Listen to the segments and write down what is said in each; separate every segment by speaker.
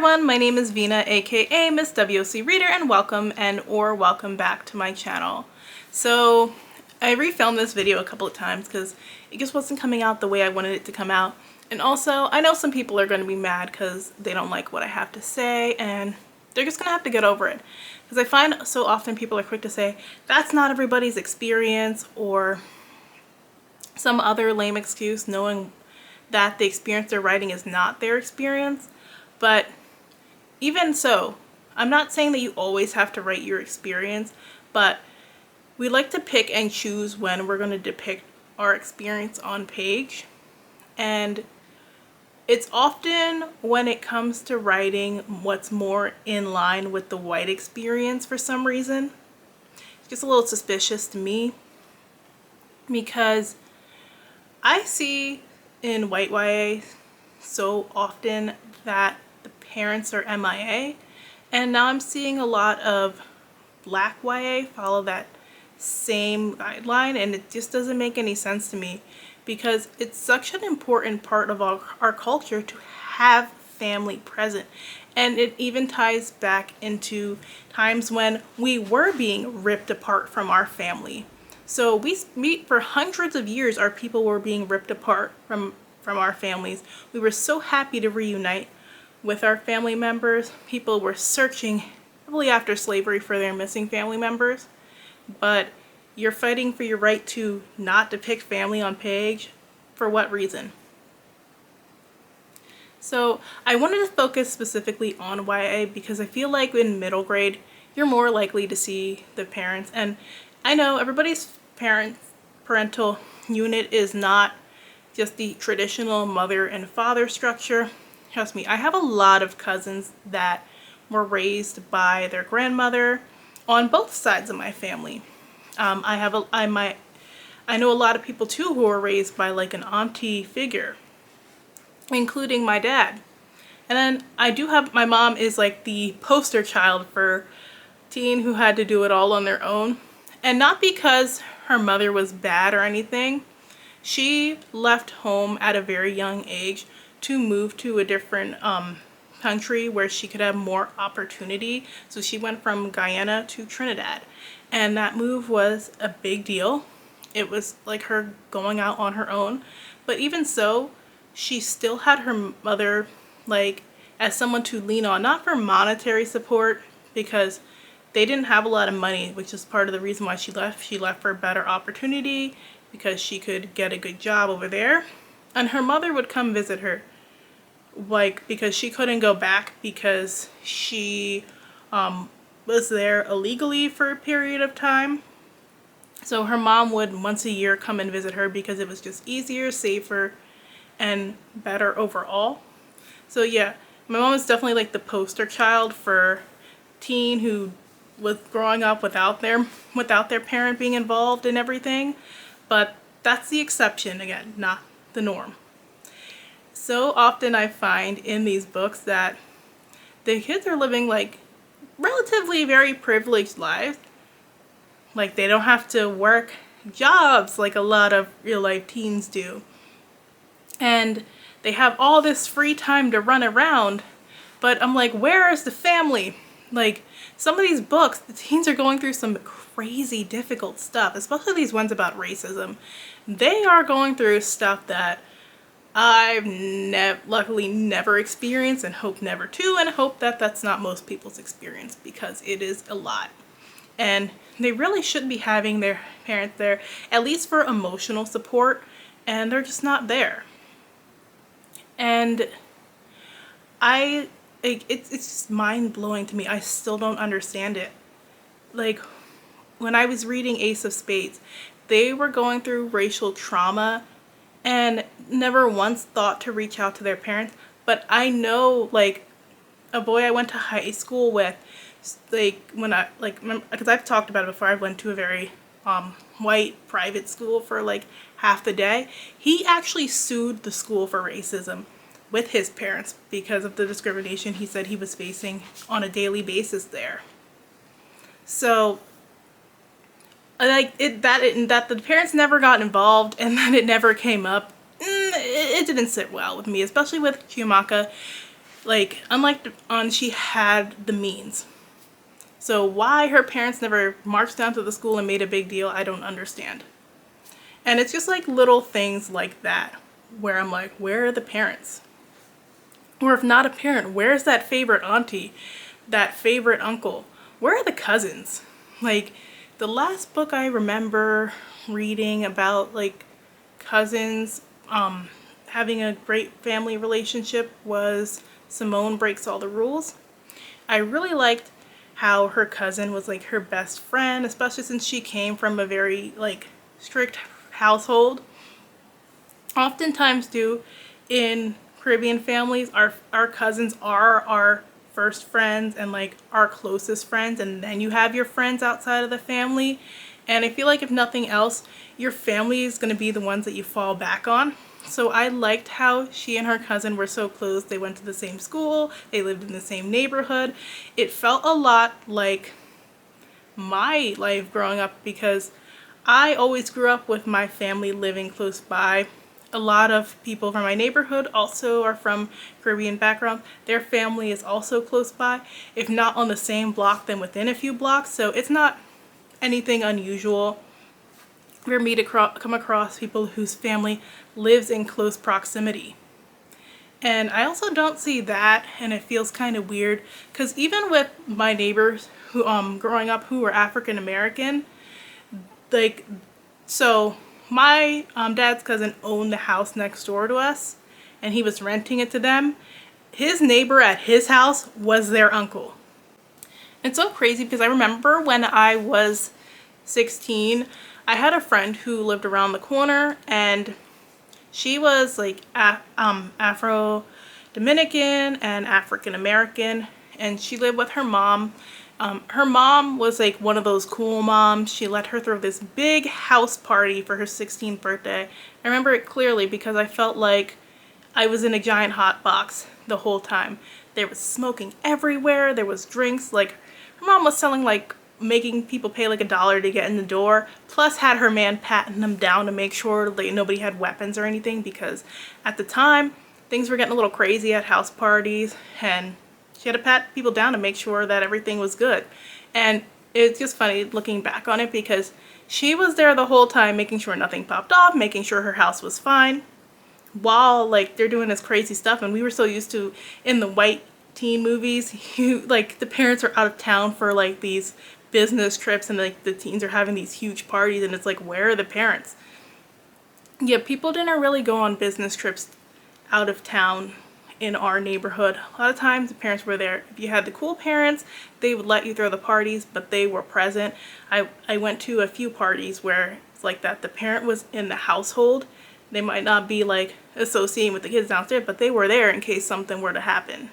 Speaker 1: everyone, my name is Vina, aka Miss WOC Reader, and welcome back to my channel. So I refilmed this video a couple of times because it just wasn't coming out the way I wanted it to come out. And also, I know some people are going to be mad because they don't like what I have to say, and they're just going to have to get over it. Because I find so often people are quick to say, that's not everybody's experience, or some other lame excuse, knowing that the experience they're writing is not their experience. But even so, I'm not saying that you always have to write your experience, but we like to pick and choose when we're going to depict our experience on page. And it's often when it comes to writing what's more in line with the white experience for some reason. It's just a little suspicious to me, because I see in white YA so often that the parents are MIA, and now I'm seeing a lot of black YA follow that same guideline, and it just doesn't make any sense to me, because it's such an important part of our culture to have family present. And it even ties back into times when we were being ripped apart from our family. So for hundreds of years, our people were being ripped apart from our families. We were so happy to reunite with our family members. People were searching heavily after slavery for their missing family members. But you're fighting for your right to not depict family on page. For what reason? So I wanted to focus specifically on YA because I feel like in middle grade, you're more likely to see the parents. And I know everybody's parental unit is not just the traditional mother and father structure. Trust me, I have a lot of cousins that were raised by their grandmother on both sides of my family. I know a lot of people too who were raised by like an auntie figure, including my dad. And then I do have, my mom is like the poster child for teen who had to do it all on their own. And not because her mother was bad or anything. She left home at a very young age to move to a different country where she could have more opportunity. So she went from Guyana to Trinidad. And that move was a big deal. It was like her going out on her own. But even so, she still had her mother like as someone to lean on, not for monetary support, because they didn't have a lot of money, which is part of the reason why she left. She left for a better opportunity because she could get a good job over there. And her mother would come visit her, like, because she couldn't go back because she was there illegally for a period of time. So her mom would once a year come and visit her because it was just easier, safer, and better overall. So yeah, my mom is definitely like the poster child for teen who was growing up without their parent being involved in everything. But that's the exception, again, not the norm. So often I find in these books that the kids are living like relatively very privileged lives. Like they don't have to work jobs like a lot of real life teens do. And they have all this free time to run around. But I'm like, where is the family? Like some of these books, the teens are going through some crazy difficult stuff, especially these ones about racism. They are going through stuff that I've luckily never experienced and hope never to, and hope that that's not most people's experience, because it is a lot. And they really should be having their parents there, at least for emotional support, and they're just not there. And it's just mind-blowing to me. I still don't understand it. Like, when I was reading Ace of Spades, they were going through racial trauma and never once thought to reach out to their parents. But I know, like, a boy I went to high school with, like, because I've talked about it before, I went to a very white private school for like half the day. He actually sued the school for racism with his parents because of the discrimination he said he was facing on a daily basis there. So like that the parents never got involved and that it never came up, it didn't sit well with me, especially with Chiyamaka. like, unlike the aunt, she had the means. So why her parents never marched down to the school and made a big deal, I don't understand. And it's just like little things like that where I'm like, where are the parents? Or if not a parent, where's that favorite auntie, that favorite uncle? Where are the cousins? Like, the last book I remember reading about like cousins having a great family relationship was Simone Breaks All the Rules. I really liked how her cousin was like her best friend, especially since she came from a very like strict household. Oftentimes too, in Caribbean families, our cousins are our first friends and like our closest friends, and then you have your friends outside of the family. And I feel like if nothing else, your family is going to be the ones that you fall back on. So I liked how she and her cousin were so close. They went to the same school, they lived in the same neighborhood. It felt a lot like my life growing up because I always grew up with my family living close by. A lot of people from my neighborhood also are from Caribbean backgrounds. Their family is also close by, if not on the same block, then within a few blocks. So it's not anything unusual for me to come across people whose family lives in close proximity. And I also don't see that, and it feels kind of weird because even with my neighbors who growing up who were African American, like, so my dad's cousin owned the house next door to us and he was renting it to them. His neighbor at his house was their uncle. It's so crazy because I remember when I was 16, I had a friend who lived around the corner, and she was like Afro-Dominican and African American, and she lived with her mom. Her mom was like one of those cool moms. She let her throw this big house party for her 16th birthday. I remember it clearly because I felt like I was in a giant hot box the whole time. There was smoking everywhere. There was drinks. Like, her mom was selling like making people pay like $1 to get in the door, plus had her man patting them down to make sure like nobody had weapons or anything, because at the time things were getting a little crazy at house parties, and she had to pat people down to make sure that everything was good. And it's just funny looking back on it because she was there the whole time making sure nothing popped off, making sure her house was fine, while like they're doing this crazy stuff. And we were so used to, in the white teen movies, like the parents are out of town for like these business trips and like the teens are having these huge parties, and it's like, where are the parents? Yeah, people didn't really go on business trips out of town in our neighborhood. A lot of times the parents were there. If you had the cool parents, they would let you throw the parties, but they were present. I went to a few parties where it's like that. The parent was in the household. They might not be like associating with the kids downstairs, but they were there in case something were to happen.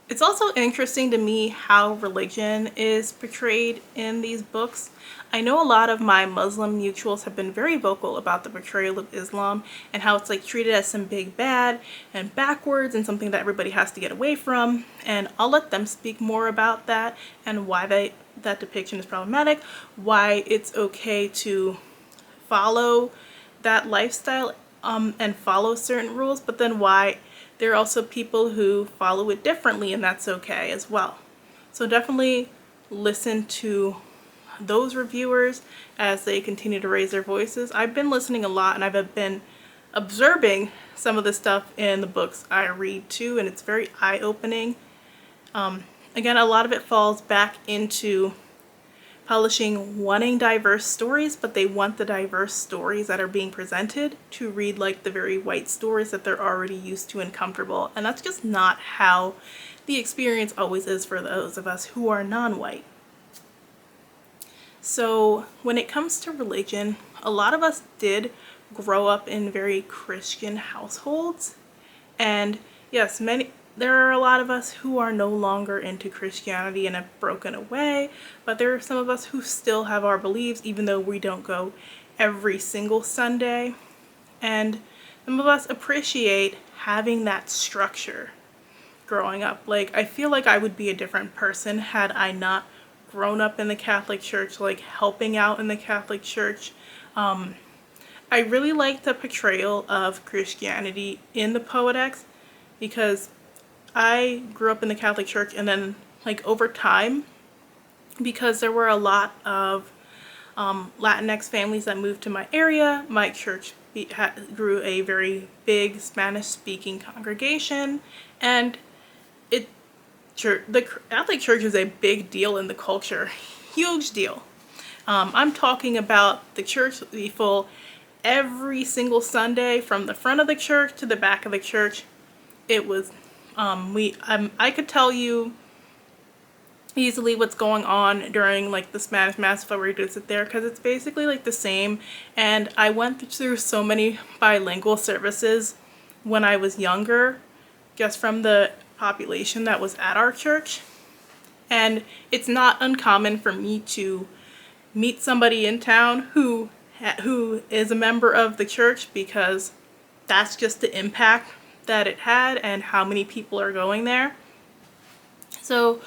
Speaker 1: It's also interesting to me how religion is portrayed in these books. I know a lot of my Muslim mutuals have been very vocal about the portrayal of Islam and how it's like treated as some big bad and backwards and something that everybody has to get away from. And I'll let them speak more about that and why that depiction is problematic, why it's okay to follow that lifestyle and follow certain rules, but then why there are also people who follow it differently, and that's okay as well. So definitely listen to those reviewers as they continue to raise their voices. I've been listening a lot, and I've been observing some of the stuff in the books I read too, and it's very eye-opening. Again, a lot of it falls back into publishing wanting diverse stories, but they want the diverse stories that are being presented to read like the very white stories that they're already used to and comfortable. And that's just not how the experience always is for those of us who are non-white. So when it comes to religion, a lot of us did grow up in very Christian households. And yes, there are a lot of us who are no longer into Christianity and have broken away, but there are some of us who still have our beliefs even though we don't go every single Sunday. And some of us appreciate having that structure growing up. Like, I feel like I would be a different person had I not grown up in the Catholic Church, like helping out in the Catholic Church. I really like the portrayal of Christianity in the Poet X because I grew up in the Catholic Church, and then like over time, because there were a lot of Latinx families that moved to my area, my church grew a very big Spanish-speaking congregation, and the Catholic Church is a big deal in the culture, huge deal. I'm talking about the church would be full every single Sunday from the front of the church to the back of the church. It was, I could tell you easily what's going on during like the Spanish Mass if I were to sit there, because it's basically like the same. And I went through so many bilingual services when I was younger, just from the population that was at our church. And it's not uncommon for me to meet somebody in town who is a member of the church, because that's just the impact that it had and how many people are going there. So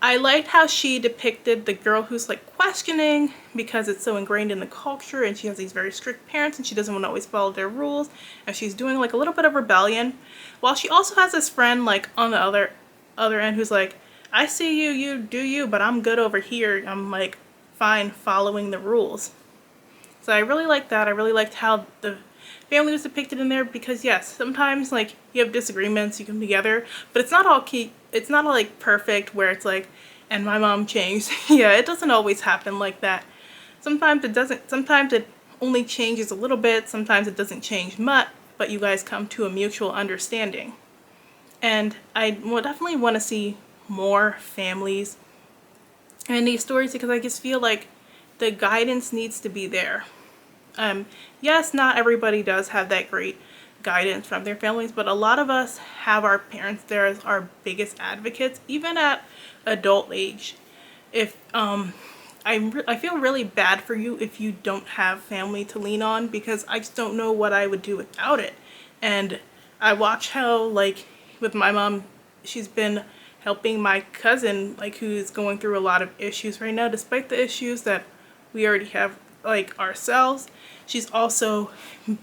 Speaker 1: I liked how she depicted the girl who's like questioning because it's so ingrained in the culture, and she has these very strict parents and she doesn't want to always follow their rules, and she's doing like a little bit of rebellion, while she also has this friend like on the other end who's like, I see you, you do you, but I'm good over here. I'm like fine following the rules. So I really liked that. I really liked how the family was depicted in there, because yes, sometimes like you have disagreements, you come together, but it's not all it's not all like perfect where it's like, and my mom changed. Yeah, it doesn't always happen like that. Sometimes it doesn't. Sometimes it only changes a little bit. Sometimes it doesn't change much, but you guys come to a mutual understanding. And I will definitely want to see more families in these stories, because I just feel like the guidance needs to be there. Yes, not everybody does have that great guidance from their families, but a lot of us have our parents there as our biggest advocates, even at adult age. If I feel really bad for you if you don't have family to lean on, because I just don't know what I would do without it. And I watch how, like, with my mom, she's been helping my cousin, like, who's going through a lot of issues right now, despite the issues that we already have, like, ourselves. She's also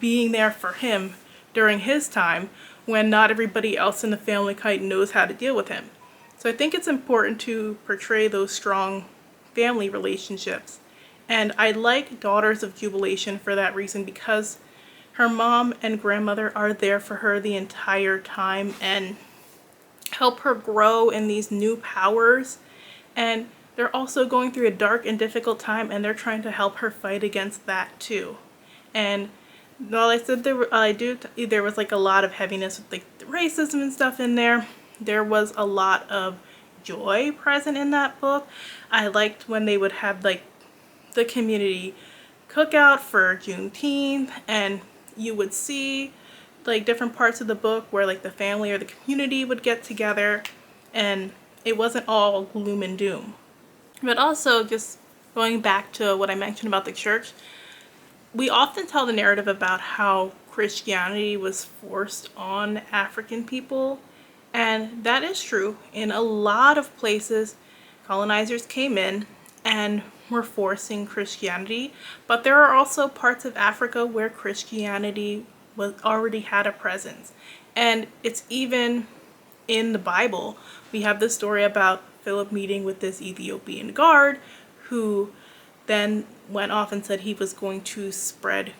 Speaker 1: being there for him during his time when not everybody else in the family quite knows how to deal with him. So I think it's important to portray those strong family relationships. And I like Daughters of Jubilation for that reason, because her mom and grandmother are there for her the entire time and help her grow in these new powers. And they're also going through a dark and difficult time, and they're trying to help her fight against that too. And while I said there was like a lot of heaviness with like the racism and stuff in there, there was a lot of joy present in that book. I liked when they would have like the community cookout for Juneteenth, and you would see like different parts of the book where like the family or the community would get together, and it wasn't all gloom and doom. But also, just going back to what I mentioned about the church, we often tell the narrative about how Christianity was forced on African people, and that is true. In a lot of places, colonizers came in and were forcing Christianity, but there are also parts of Africa where Christianity already had a presence. And it's even in the Bible. We have the story about Philip meeting with this Ethiopian guard who then went off and said he was going to spread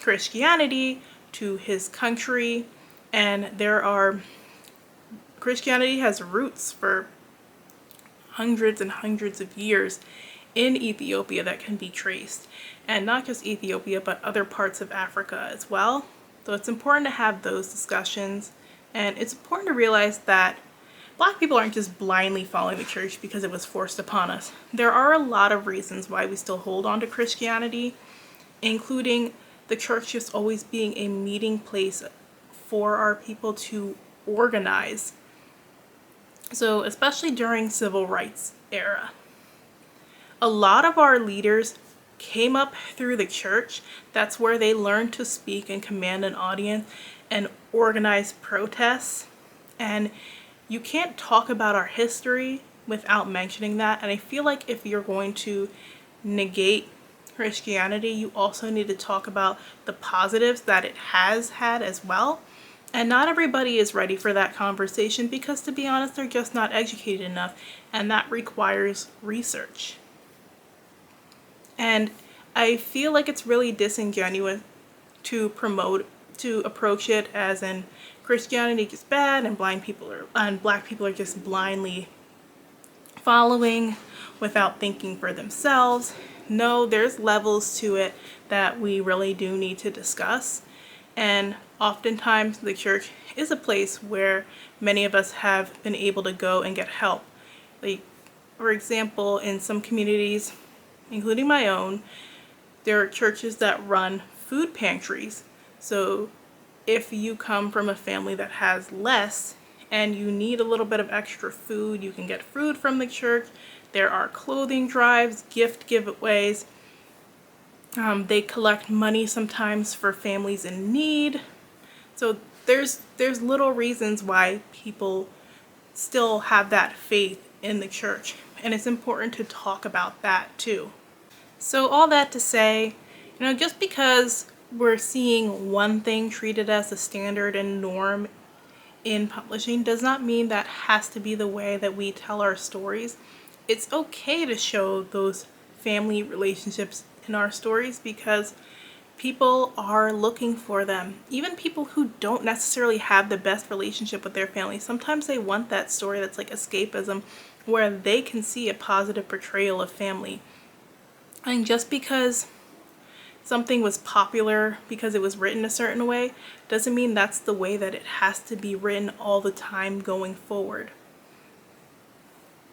Speaker 1: Christianity to his country. And Christianity has roots for hundreds and hundreds of years in Ethiopia that can be traced. And not just Ethiopia, but other parts of Africa as well. So it's important to have those discussions. And it's important to realize that Black people aren't just blindly following the church because it was forced upon us. There are a lot of reasons why we still hold on to Christianity, including the church just always being a meeting place for our people to organize. So especially during civil rights era, a lot of our leaders came up through the church. That's where they learned to speak and command an audience and organize protests. And you can't talk about our history without mentioning that. And I feel like if you're going to negate Christianity, you also need to talk about the positives that it has had as well. And not everybody is ready for that conversation because, to be honest, they're just not educated enough, and that requires research. And I feel like it's really disingenuous to approach it as in Christianity is bad and black people are just blindly following without thinking for themselves. No, there's levels to it that we really do need to discuss. And oftentimes the church is a place where many of us have been able to go and get help. Like, for example, in some communities, including my own, there are churches that run food pantries. So if you come from a family that has less and you need a little bit of extra food, you can get food from the church. There are clothing drives, gift giveaways. They collect money sometimes for families in need. So there's little reasons why people still have that faith in the church, and it's important to talk about that too. So all that to say, just because we're seeing one thing treated as a standard and norm in publishing does not mean that has to be the way that we tell our stories. It's okay to show those family relationships in our stories because people are looking for them. Even people who don't necessarily have the best relationship with their family, sometimes they want that story that's like escapism where they can see a positive portrayal of family. And just because something was popular because it was written a certain way doesn't mean that's the way that it has to be written all the time going forward.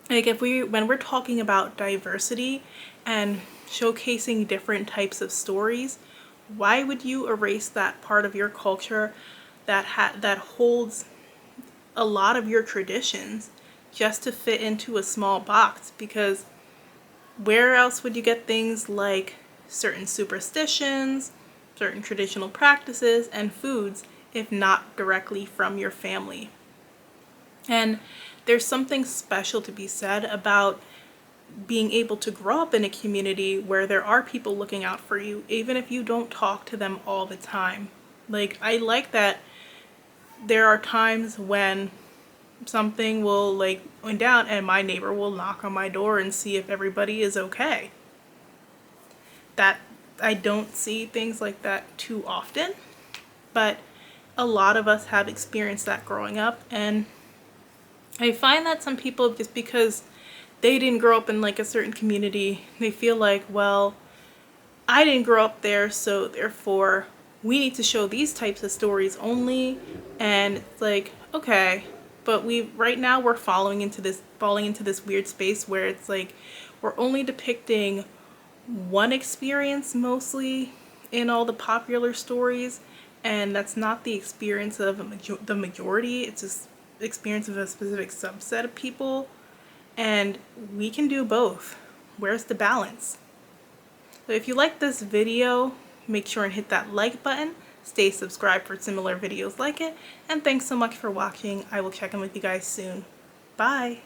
Speaker 1: Like when we're talking about diversity and showcasing different types of stories, why would you erase that part of your culture that holds a lot of your traditions just to fit into a small box? Because where else would you get things like certain superstitions, certain traditional practices, and foods if not directly from your family? And there's something special to be said about being able to grow up in a community where there are people looking out for you, even if you don't talk to them all the time. Like, I like that there are times when something will went down and my neighbor will knock on my door and see if everybody is okay. That I don't see things like that too often, but a lot of us have experienced that growing up, and I find that some people, just because they didn't grow up in a certain community, they feel like, well, I didn't grow up there, so therefore we need to show these types of stories only. And it's like, okay, but right now we're falling into this weird space where it's like we're only depicting one experience mostly in all the popular stories, and that's not the experience of the majority. It's just the experience of a specific subset of people, and we can do both. Where's the balance? So if you like this video, make sure and hit that like button. Stay subscribed for similar videos like it, and thanks so much for watching. I will check in with you guys soon. Bye!